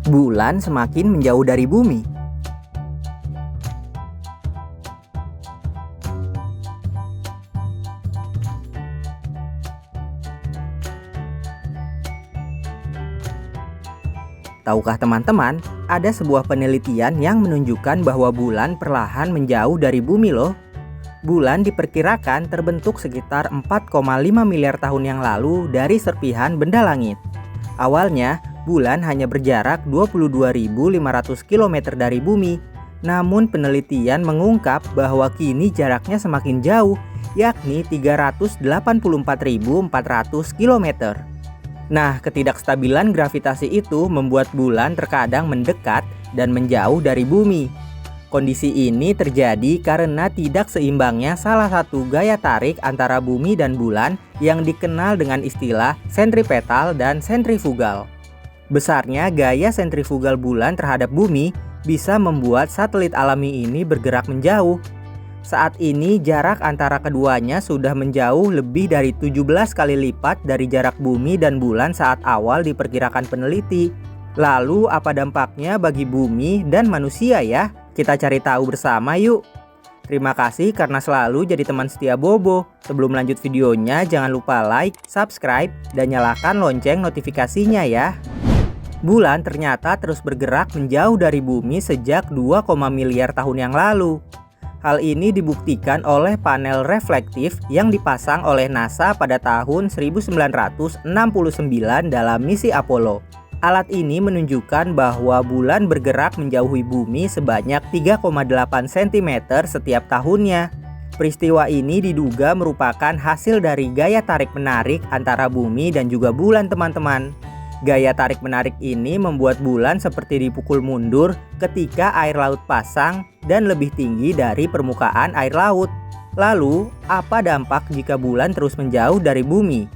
bulan semakin menjauh dari bumi. Tahukah teman-teman, ada sebuah penelitian yang menunjukkan bahwa bulan perlahan menjauh dari bumi loh. Bulan diperkirakan terbentuk sekitar 4,5 miliar tahun yang lalu dari serpihan benda langit. Awalnya, bulan hanya berjarak 22.500 km dari bumi. Namun penelitian mengungkap bahwa kini jaraknya semakin jauh, yakni 384.400 km. Nah, ketidakstabilan gravitasi itu membuat bulan terkadang mendekat dan menjauh dari bumi. Kondisi ini terjadi karena tidak seimbangnya salah satu gaya tarik antara bumi dan bulan yang dikenal dengan istilah sentripetal dan sentrifugal. Besarnya gaya sentrifugal bulan terhadap bumi bisa membuat satelit alami ini bergerak menjauh. Saat ini jarak antara keduanya sudah menjauh lebih dari 17 kali lipat dari jarak bumi dan bulan saat awal diperkirakan peneliti. Lalu apa dampaknya bagi bumi dan manusia ya? Kita cari tahu bersama yuk. Terima kasih karena selalu jadi teman setia Bobo. Sebelum lanjut videonya jangan lupa like, subscribe, dan nyalakan lonceng notifikasinya ya. Bulan ternyata terus bergerak menjauh dari bumi sejak 2, miliar tahun yang lalu. Hal ini dibuktikan oleh panel reflektif yang dipasang oleh NASA pada tahun 1969 dalam misi Apollo. Alat ini menunjukkan bahwa bulan bergerak menjauhi bumi sebanyak 3,8 cm setiap tahunnya. Peristiwa ini diduga merupakan hasil dari gaya tarik-menarik antara bumi dan juga bulan, teman-teman. Gaya tarik-menarik ini membuat bulan seperti dipukul mundur ketika air laut pasang dan lebih tinggi dari permukaan air laut. Lalu, apa dampak jika bulan terus menjauh dari bumi?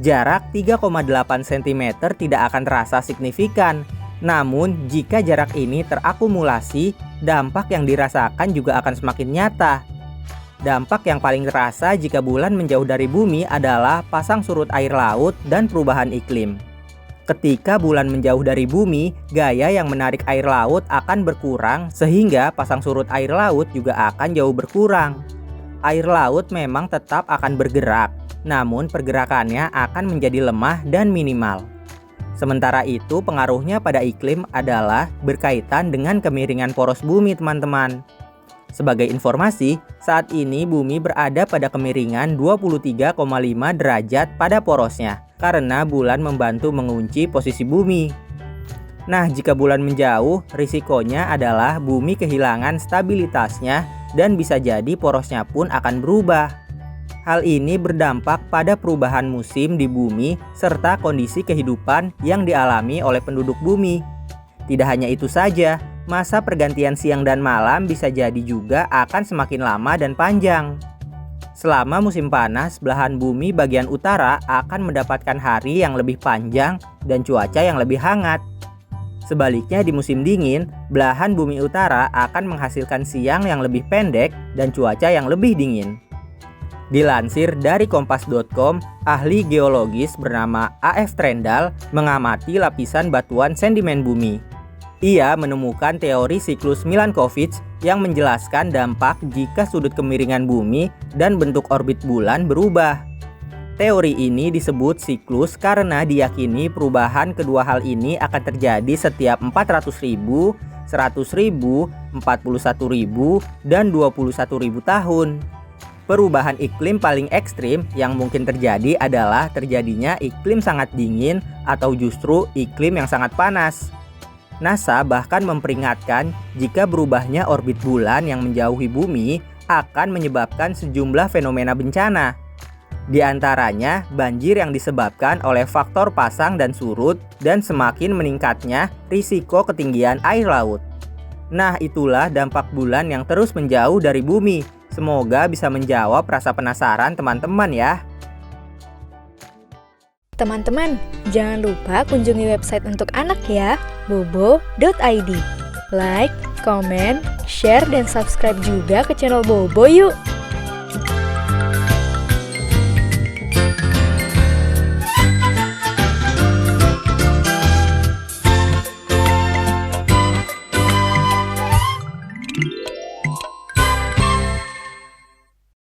Jarak 3,8 cm tidak akan terasa signifikan. Namun, jika jarak ini terakumulasi, dampak yang dirasakan juga akan semakin nyata. Dampak yang paling terasa jika bulan menjauh dari bumi adalah pasang surut air laut dan perubahan iklim. Ketika bulan menjauh dari bumi, gaya yang menarik air laut akan berkurang sehingga pasang surut air laut juga akan jauh berkurang. Air laut memang tetap akan bergerak, namun pergerakannya akan menjadi lemah dan minimal. Sementara itu, pengaruhnya pada iklim adalah berkaitan dengan kemiringan poros bumi, teman-teman. Sebagai informasi, saat ini bumi berada pada kemiringan 23,5 derajat pada porosnya, karena bulan membantu mengunci posisi bumi. Nah, jika bulan menjauh, risikonya adalah bumi kehilangan stabilitasnya dan bisa jadi porosnya pun akan berubah. Hal ini berdampak pada perubahan musim di bumi serta kondisi kehidupan yang dialami oleh penduduk bumi. Tidak hanya itu saja, masa pergantian siang dan malam bisa jadi juga akan semakin lama dan panjang. Selama musim panas, belahan bumi bagian utara akan mendapatkan hari yang lebih panjang dan cuaca yang lebih hangat. Sebaliknya di musim dingin, belahan bumi utara akan menghasilkan siang yang lebih pendek dan cuaca yang lebih dingin. Dilansir dari kompas.com, ahli geologis bernama A.F. Trendall mengamati lapisan batuan sedimen bumi. Ia menemukan teori siklus Milankovitch yang menjelaskan dampak jika sudut kemiringan bumi dan bentuk orbit bulan berubah. Teori ini disebut siklus karena diyakini perubahan kedua hal ini akan terjadi setiap 400.000, 100.000, 41.000, dan 21.000 tahun. Perubahan iklim paling ekstrim yang mungkin terjadi adalah terjadinya iklim sangat dingin atau justru iklim yang sangat panas. NASA bahkan memperingatkan jika berubahnya orbit bulan yang menjauhi bumi akan menyebabkan sejumlah fenomena bencana. Di antaranya banjir yang disebabkan oleh faktor pasang dan surut dan semakin meningkatnya risiko ketinggian air laut. Nah, itulah dampak bulan yang terus menjauh dari bumi. Semoga bisa menjawab rasa penasaran teman-teman ya. Teman-teman, jangan lupa kunjungi website untuk anak ya, bobo.id. Like, comment, share, dan subscribe juga ke channel Bobo yuk!